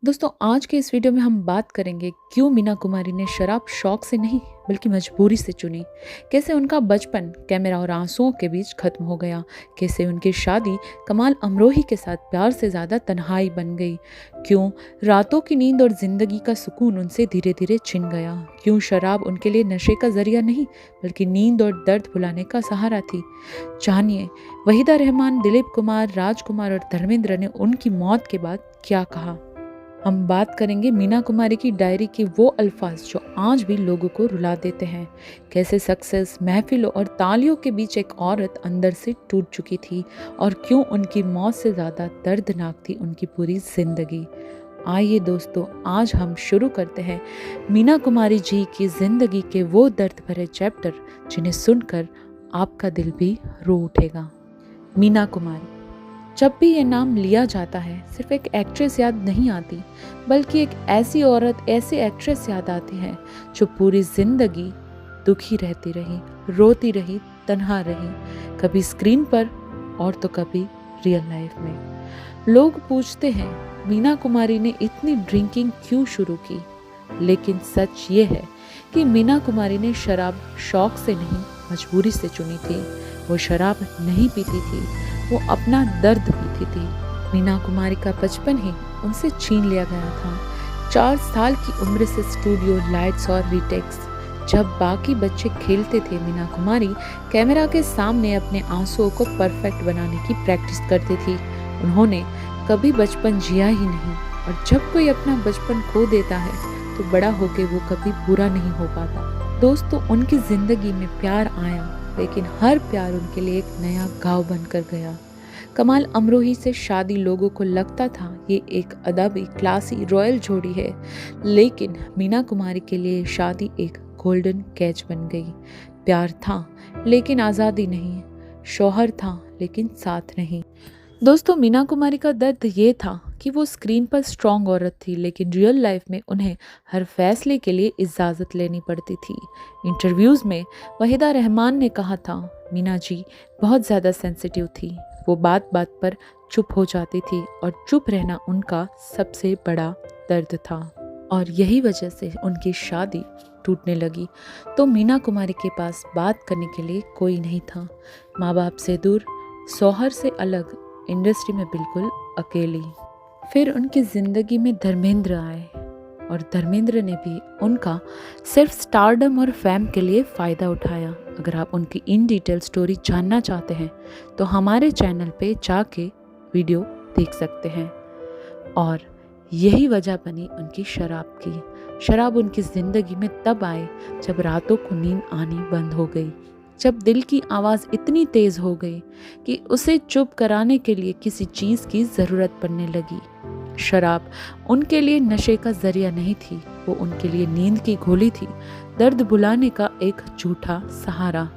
दोस्तों आज के इस वीडियो में हम बात करेंगे क्यों मीना कुमारी ने शराब शौक से नहीं बल्कि मजबूरी से चुनी। कैसे उनका बचपन कैमरा और आंसुओं के बीच खत्म हो गया। कैसे उनकी शादी कमाल अमरोही के साथ प्यार से ज़्यादा तन्हाई बन गई। क्यों रातों की नींद और जिंदगी का सुकून उनसे धीरे धीरे छिन गया। क्यों शराब उनके लिए नशे का जरिया नहीं बल्कि नींद और दर्द भुलाने का सहारा थी। जानिए वहीदा रहमान, दिलीप कुमार, राजकुमार और धर्मेंद्र ने उनकी मौत के बाद क्या कहा। हम बात करेंगे मीना कुमारी की डायरी के वो अल्फाज जो आज भी लोगों को रुला देते हैं। कैसे सक्सेस, महफिलों और तालियों के बीच एक औरत अंदर से टूट चुकी थी और क्यों उनकी मौत से ज़्यादा दर्दनाक थी उनकी पूरी जिंदगी। आइए दोस्तों आज हम शुरू करते हैं मीना कुमारी जी की जिंदगी के वो दर्द भरे चैप्टर जिन्हें सुनकर आपका दिल भी रो उठेगा। मीना कुमारी, जब भी ये नाम लिया जाता है सिर्फ एक एक्ट्रेस याद नहीं आती बल्कि एक ऐसी औरत, ऐसी एक्ट्रेस याद आती है जो पूरी जिंदगी दुखी रहती रही, रोती रही, तन्हा रही, कभी स्क्रीन पर और तो कभी रियल लाइफ में। लोग पूछते हैं मीना कुमारी ने इतनी ड्रिंकिंग क्यों शुरू की, लेकिन सच ये है कि मीना कुमारी ने शराब शौक से नहीं मजबूरी से चुनी थी। वो शराब नहीं पीती थी, वो अपना दर्द पीती थी। मीना कुमारी का बचपन ही उनसे छीन लिया गया था। 4 साल की उम्र से स्टूडियो, लाइट्स और रीटेक्स। जब बाकी बच्चे खेलते थे मीना कुमारी कैमरा के सामने अपने आंसुओं को परफेक्ट बनाने की प्रैक्टिस करती थी। उन्होंने कभी बचपन जिया ही नहीं और जब कोई अपना बचपन खो देता है तो बड़ा होके वो कभी पूरा नहीं हो पाता। दोस्तों उनकी जिंदगी में प्यार आया लेकिन हर प्यार उनके लिए एक नया घाव बनकर गया। कमाल अमरोही से शादी लोगों को लगता था ये एक अदबी, क्लासी, रॉयल जोड़ी है, लेकिन मीना कुमारी के लिए शादी एक गोल्डन कैच बन गई। प्यार था लेकिन आज़ादी नहीं, शौहर था लेकिन साथ नहीं। दोस्तों मीना कुमारी का दर्द ये था कि वो स्क्रीन पर स्ट्रॉन्ग औरत थी लेकिन रियल लाइफ में उन्हें हर फैसले के लिए इजाज़त लेनी पड़ती थी। इंटरव्यूज़ में वहीदा रहमान ने कहा था मीना जी बहुत ज़्यादा सेंसिटिव थी। वो बात बात पर चुप हो जाती थी और चुप रहना उनका सबसे बड़ा दर्द था और यही वजह से उनकी शादी टूटने लगी तो मीना कुमारी के पास बात करने के लिए कोई नहीं था। माँ बाप से दूर, शौहर से अलग, इंडस्ट्री में बिल्कुल अकेली। फिर उनकी ज़िंदगी में धर्मेंद्र आए और धर्मेंद्र ने भी उनका सिर्फ स्टारडम और फैम के लिए फ़ायदा उठाया। अगर आप उनकी इन डिटेल स्टोरी जानना चाहते हैं तो हमारे चैनल पे जाके वीडियो देख सकते हैं। और यही वजह बनी उनकी शराब की। शराब उनकी ज़िंदगी में तब आए जब रातों को नींद आनी बंद हो गई, जब दिल की आवाज़ इतनी तेज़ हो गई कि उसे चुप कराने के लिए किसी चीज़ की ज़रूरत पड़ने लगी। शराब उनके लिए नशे का जरिया नहीं थी, वो उनके लिए नींद की गोली थी, दर्द भुलाने का एक झूठा सहारा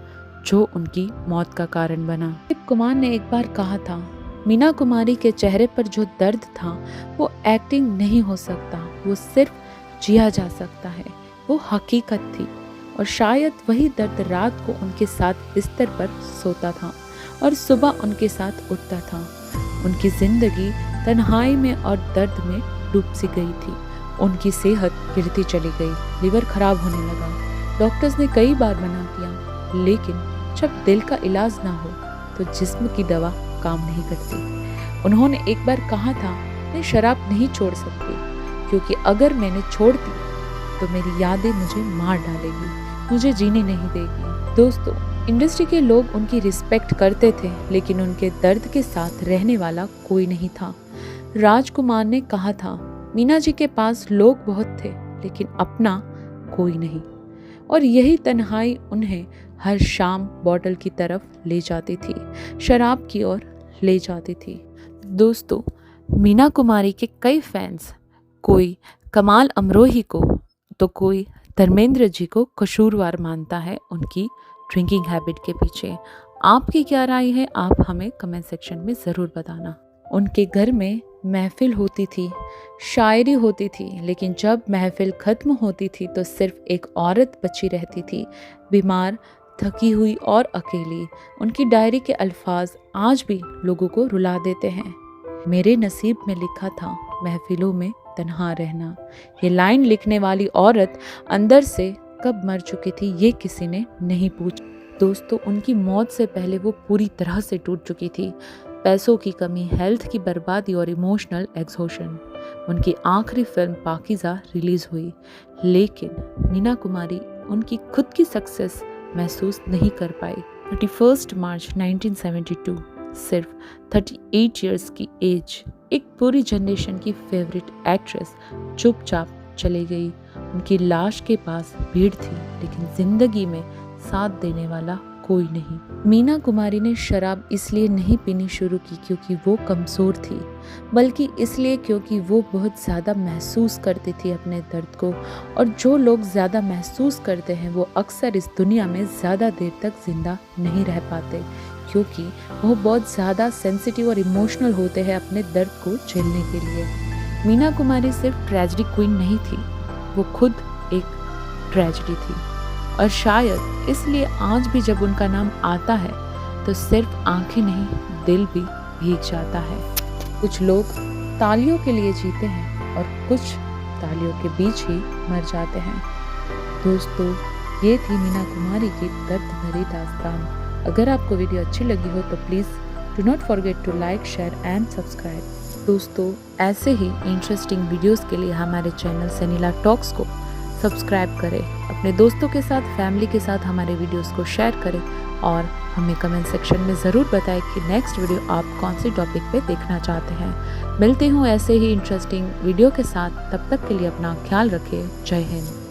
जो उनकी मौत का कारण बना। दिलीप कुमार ने एक बार कहा था मीना कुमारी के चेहरे पर जो दर्द था वो एक्टिंग नहीं हो सकता, वो सिर्फ जिया जा सकता है, वो हकीकत थी। और शायद वही दर्द रात को उनके साथ बिस्तर पर सोता था और सुबह उनके साथ उठता था। उनकी जिंदगी तन्हाई में और दर्द में डूब सी गई थी। उनकी सेहत गिरती चली गई, लिवर खराब होने लगा। डॉक्टर्स ने कई बार मना किया लेकिन जब दिल का इलाज ना हो तो जिस्म की दवा काम नहीं करती। उन्होंने एक बार कहा था मैं शराब नहीं छोड़ सकती क्योंकि अगर मैंने छोड़ दी तो मेरी यादें मुझे मार डालेगी, मुझे जीने नहीं देगी। दोस्तों इंडस्ट्री के लोग उनकी रिस्पेक्ट करते थे लेकिन उनके दर्द के साथ रहने वाला कोई नहीं था। राजकुमार ने कहा था मीना जी के पास लोग बहुत थे लेकिन अपना कोई नहीं, और यही तन्हाई उन्हें हर शाम बॉटल की तरफ ले जाती थी, शराब की ओर ले जाती थी। दोस्तों मीना कुमारी के कई फैंस, कोई कमाल अमरोही को तो कोई धर्मेंद्र जी को कसूरवार मानता है उनकी ड्रिंकिंग हैबिट के पीछे। आपकी क्या राय है, आप हमें कमेंट सेक्शन में ज़रूर बताना। उनके घर में महफिल होती थी, शायरी होती थी, लेकिन जब महफिल ख़त्म होती थी तो सिर्फ एक औरत बची रहती थी, बीमार, थकी हुई और अकेली। उनकी डायरी के अल्फाज आज भी लोगों को रुला देते हैं। मेरे नसीब में लिखा था महफिलों में तन्हा रहना। ये लाइन लिखने वाली औरत अंदर से कब मर चुकी थी ये किसी ने नहीं पूछा। दोस्तों, उनकी मौत से पहले वो पूरी तरह से टूट चुकी थी। पैसों की कमी, हेल्थ की बर्बादी और इमोशनल एग्जॉशन। उनकी आखिरी फिल्म पाकीज़ा रिलीज हुई, लेकिन मीना कुमारी उनकी खुद की सक्सेस महसूस नहीं कर पाई। 31 मार्च 1972, सिर्फ 38 इयर्स की एज, एक पूरी जनरेशन की फेवरेट एक्ट्रेस चुपचाप चली गई। उनकी लाश के पास भीड़ थी, लेकिन जिंदगी में साथ देने वाला कोई नहीं। मीना कुमारी ने शराब इसलिए नहीं पीनी शुरू की क्योंकि वो कमज़ोर थी, बल्कि इसलिए क्योंकि वो बहुत ज़्यादा महसूस करती थी अपने दर्द को। और जो लोग ज़्यादा महसूस करते हैं वो अक्सर इस दुनिया में ज़्यादा देर तक जिंदा नहीं रह पाते, क्योंकि वो बहुत ज़्यादा सेंसिटिव और इमोशनल होते हैं अपने दर्द को झेलने के लिए। मीना कुमारी सिर्फ ट्रेजेडी क्वीन नहीं थी, वो खुद एक ट्रेजेडी थी। और शायद इसलिए आज भी जब उनका नाम आता है तो सिर्फ आंखें नहीं, दिल भी भीग जाता है। कुछ लोग तालियों के लिए जीते हैं और कुछ तालियों के बीच ही मर जाते हैं। दोस्तों, ये थी मीना कुमारी की दर्द भरी दास्तान। अगर आपको वीडियो अच्छी लगी हो तो please do not forget to like, share and subscribe. दोस्तों, ऐसे ही इंटरेस्टिंग वीडियोस के लिए हमारे चैनल सनीला टॉक्स को सब्सक्राइब करें, अपने दोस्तों के साथ, फैमिली के साथ हमारे वीडियोस को शेयर करें और हमें कमेंट सेक्शन में ज़रूर बताएं कि नेक्स्ट वीडियो आप कौन से टॉपिक पे देखना चाहते हैं। मिलती हूँ ऐसे ही इंटरेस्टिंग वीडियो के साथ, तब तक के लिए अपना ख्याल रखें। जय हिंद।